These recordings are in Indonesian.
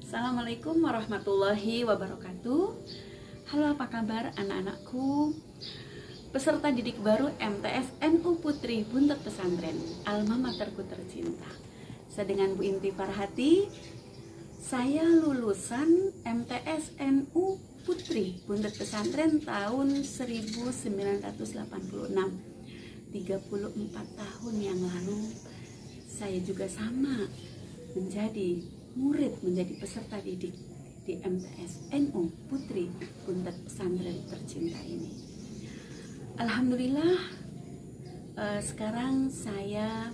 Assalamualaikum warahmatullahi wabarakatuh. Halo, apa kabar anak-anakku? Peserta didik baru MTS NU Putri Buntet Pesantren, alma materku tercinta. Saya dengan Bu Inti Farhati. Saya lulusan MTS NU Putri Buntet Pesantren tahun 1986. 34 tahun yang lalu saya juga sama menjadi murid, menjadi peserta didik di MTS NU Putri Buntet Pesantren tercinta ini. Alhamdulillah, sekarang saya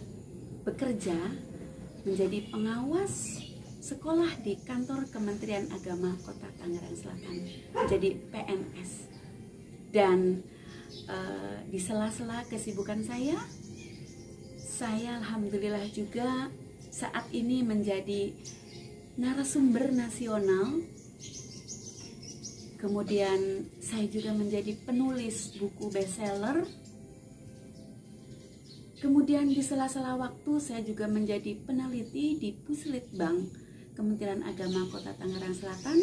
bekerja menjadi pengawas sekolah di kantor Kementerian Agama Kota Tangerang Selatan, menjadi PNS. Dan di sela-sela kesibukan saya alhamdulillah juga saat ini menjadi narasumber nasional. Kemudian saya juga menjadi penulis buku bestseller. Kemudian di sela-sela waktu saya juga menjadi peneliti di Puslitbang Kementerian Agama Kota Tangerang Selatan,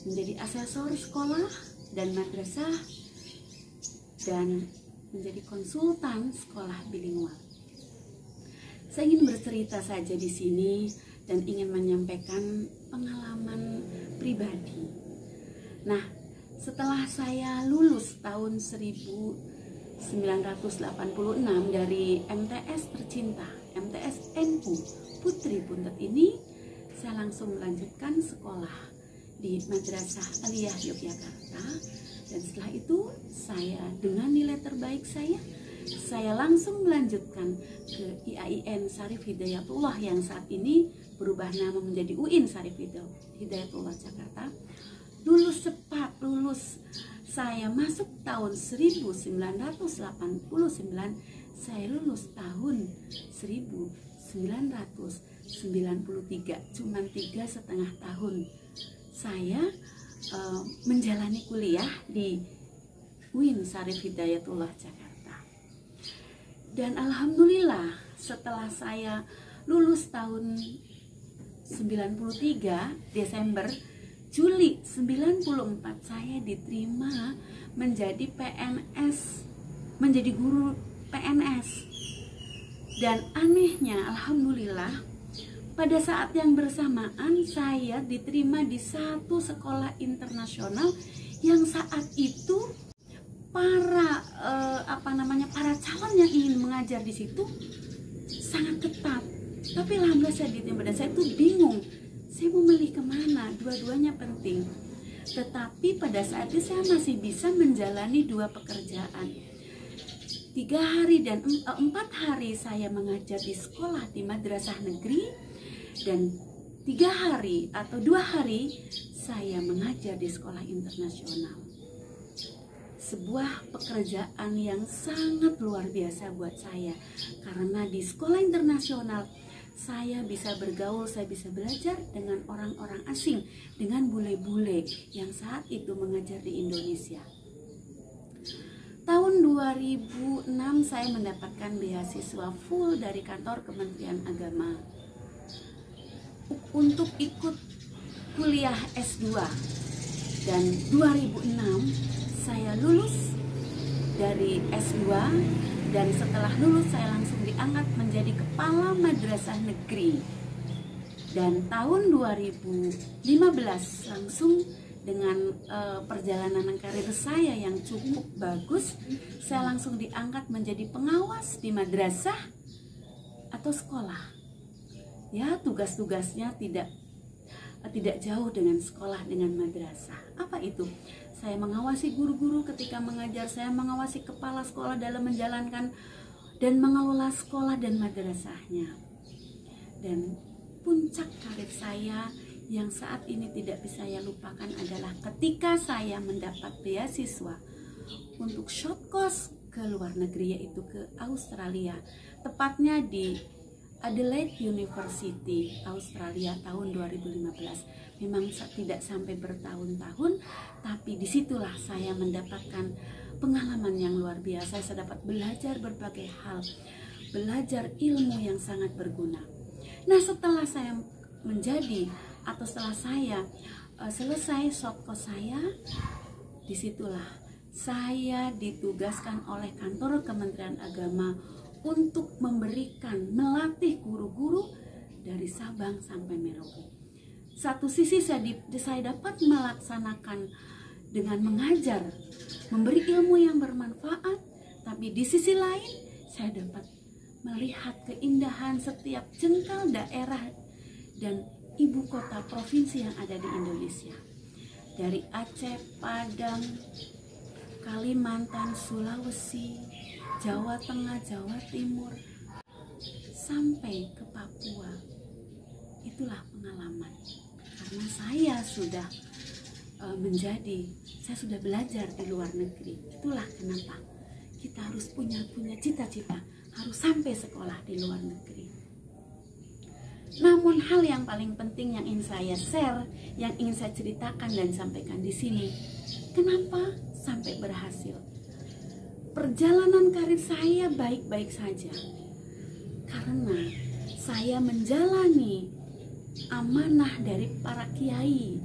menjadi asesor sekolah dan madrasah, dan menjadi konsultan sekolah bilingual. Saya ingin bercerita saja di sini dan ingin menyampaikan pengalaman pribadi. Nah, setelah saya lulus tahun 1986 dari MTS tercinta, MTS NU Putri Buntet ini, saya langsung melanjutkan sekolah di Madrasah Aliyah Yogyakarta. Dan setelah itu saya dengan nilai terbaik saya langsung melanjutkan ke IAIN Syarif Hidayatullah yang saat ini berubah nama menjadi UIN Syarif Hidayatullah Jakarta. Lulus cepat, saya masuk tahun 1989, saya lulus tahun 1993, cuma 3,5 tahun saya menjalani kuliah di UIN Syarif Hidayatullah Jakarta. Dan alhamdulillah setelah saya lulus tahun 93 Desember, Juli 94 saya diterima menjadi PNS, menjadi guru PNS. Dan anehnya alhamdulillah pada saat yang bersamaan saya diterima di satu sekolah internasional yang saat itu para calon yang ingin mengajar di situ sangat ketat. Tapi alhamdulillah saya diterima dan saya tuh bingung, saya mau milih kemana, dua-duanya penting. Tetapi pada saat itu saya masih bisa menjalani dua pekerjaan. 3 hari dan 4 hari saya mengajar di sekolah di madrasah negeri, dan 3 hari atau 2 hari saya mengajar di sekolah internasional. Sebuah pekerjaan yang sangat luar biasa buat saya, karena di sekolah internasional saya bisa bergaul, saya bisa belajar dengan orang-orang asing, dengan bule-bule yang saat itu mengajar di Indonesia. Tahun 2006 saya mendapatkan beasiswa full dari kantor Kementerian Agama untuk ikut kuliah S2. Dan 2006 saya lulus dari S2, dan setelah lulus saya langsung diangkat menjadi kepala madrasah negeri. Dan tahun 2015 langsung dengan perjalanan karir saya yang cukup bagus, saya langsung diangkat menjadi pengawas di madrasah atau sekolah. Ya, tugas-tugasnya tidak jauh dengan sekolah dengan madrasah. Apa itu? Saya mengawasi guru-guru ketika mengajar, saya mengawasi kepala sekolah dalam menjalankan dan mengelola sekolah dan madrasahnya. Dan puncak karir saya yang saat ini tidak bisa saya lupakan adalah ketika saya mendapat beasiswa untuk short course ke luar negeri, yaitu ke Australia, tepatnya di Adelaide University, Australia tahun 2015. Memang tidak sampai bertahun-tahun, tapi disitulah saya mendapatkan pengalaman yang luar biasa. Saya dapat belajar berbagai hal, belajar ilmu yang sangat berguna. Nah, setelah saya menjadi atau setelah saya selesai short course saya, disitulah saya ditugaskan oleh kantor Kementerian Agama untuk melatih guru-guru dari Sabang sampai Merauke. Satu sisi saya dapat melaksanakan dengan mengajar, memberi ilmu yang bermanfaat, tapi di sisi lain saya dapat melihat keindahan setiap jengkal daerah dan ibu kota provinsi yang ada di Indonesia. Dari Aceh, Padang, Kalimantan, Sulawesi, Jawa Tengah, Jawa Timur, sampai ke Papua. Itulah pengalaman. Karena saya sudah saya sudah belajar di luar negeri. Itulah kenapa kita harus punya cita-cita, harus sampai sekolah di luar negeri. Namun hal yang paling penting yang ingin saya share, yang ingin saya ceritakan dan sampaikan di sini, kenapa sampai berhasil? Perjalanan karir saya baik-baik saja, karena saya menjalani amanah dari para kiai,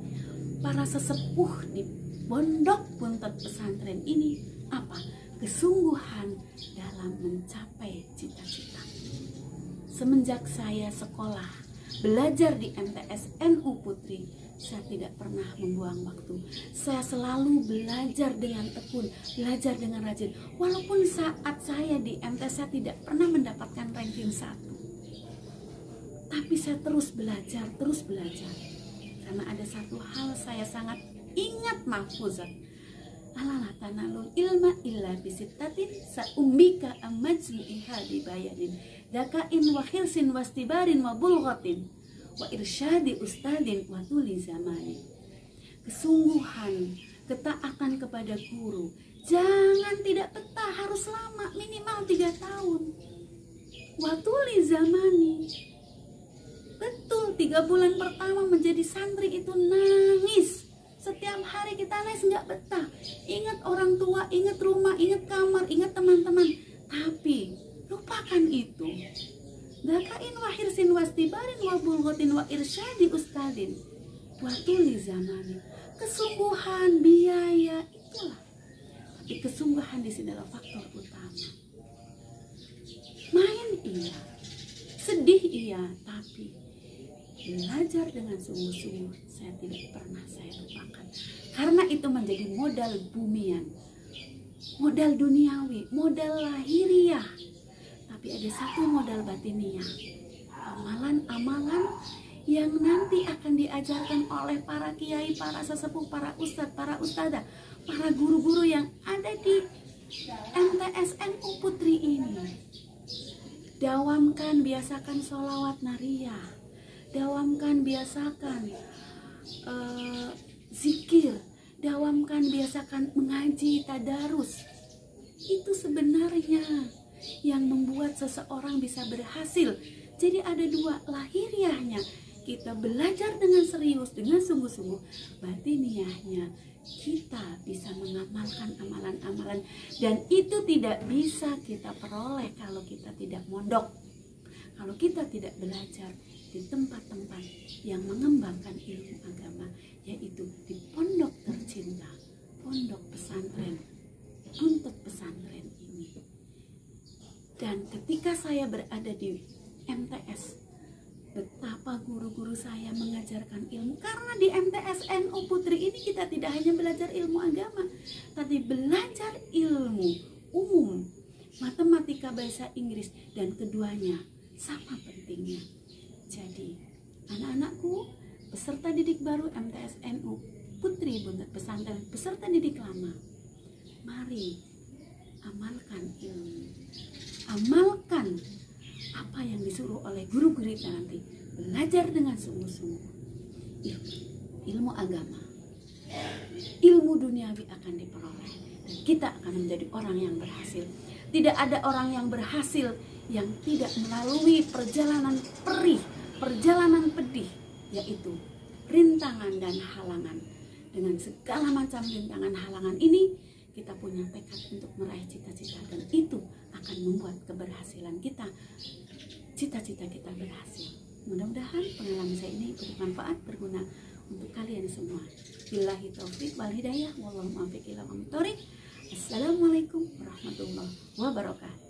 para sesepuh di Pondok Buntut Pesantren ini. Apa? Kesungguhan dalam mencapai cita-cita. Semenjak saya sekolah, belajar di MTS NU Putri, saya tidak pernah membuang waktu. Saya selalu belajar dengan tekun, belajar dengan rajin. Walaupun saat saya di MTS saya tidak pernah mendapatkan ranking 1. Tapi saya terus belajar. Karena ada satu hal saya sangat ingat mahfuzat. Alala tanalul ilma illa bisittatin saumbika amajmu'iha bibayanin dakain wa khirsin wastibarin wa bulghatin wa irsyadi ustadin wa tuli zamani. Kesungguhan, ketaatan kepada guru, jangan tidak betah, harus lama, minimal 3 tahun. Wa tuli zamani. Betul, 3 bulan pertama menjadi santri itu nangis. Setiap hari kita nangis, nggak betah. Ingat orang tua, ingat rumah, ingat kamar, ingat teman-teman. Tapi lupakan itu. Dakain wahirsin wastibarin wa bulghatin wa irsyadi ustadin wa tuli zamani. Kesungguhan, biaya, itulah. Tapi kesungguhan di sini adalah faktor utama. Main iya, sedih iya, tapi belajar dengan sungguh-sungguh saya tidak pernah saya lupakan. Karena itu menjadi modal bumian, modal duniawi, modal lahiriah. Tapi ada satu modal batiniah, amalan-amalan yang nanti akan diajarkan oleh para kiai, para sesepuh, para ustadz, para ustadzah, para guru-guru yang ada di MTS NU Putri ini. Dawamkan, biasakan sholawat nariyah. Dawamkan, biasakan zikir. Dawamkan, biasakan mengaji, tadarus. Itu sebenarnya yang membuat seseorang bisa berhasil. Jadi ada 2, lahiriahnya kita belajar dengan serius, dengan sungguh-sungguh. Batiniahnya kita bisa mengamalkan amalan-amalan, dan itu tidak bisa kita peroleh kalau kita tidak mondok, kalau kita tidak belajar di tempat-tempat yang mengembangkan ilmu agama, yaitu di pondok tercinta, pondok pesantren Buntut Pesantren ini. Dan ketika saya berada di MTS, betapa guru-guru saya mengajarkan ilmu. Karena di MTS NU Putri ini kita tidak hanya belajar ilmu agama, tapi belajar ilmu umum, matematika, bahasa Inggris, dan keduanya sama pentingnya. Jadi anak-anakku, peserta didik baru MTS NU Putri Buntut Pesantren, peserta didik lama, mari amalkan ilmu, amalkan apa yang disuruh oleh guru-guru kita nanti. Belajar dengan sungguh-sungguh ilmu agama, ilmu duniawi akan diperoleh, dan kita akan menjadi orang yang berhasil. Tidak ada orang yang berhasil yang tidak melalui perjalanan perih, perjalanan pedih, yaitu rintangan dan halangan. Dengan segala macam rintangan halangan ini, kita punya tekad untuk meraih cita-cita, dan itu akan membuat keberhasilan kita, cita-cita kita berhasil. Mudah-mudahan pengalaman saya ini bermanfaat, berguna untuk kalian semua. Billahi taufik wal hidayah, wallahu muwaffiq ila aqwamit thoriq. Assalamualaikum warahmatullahi wabarakatuh.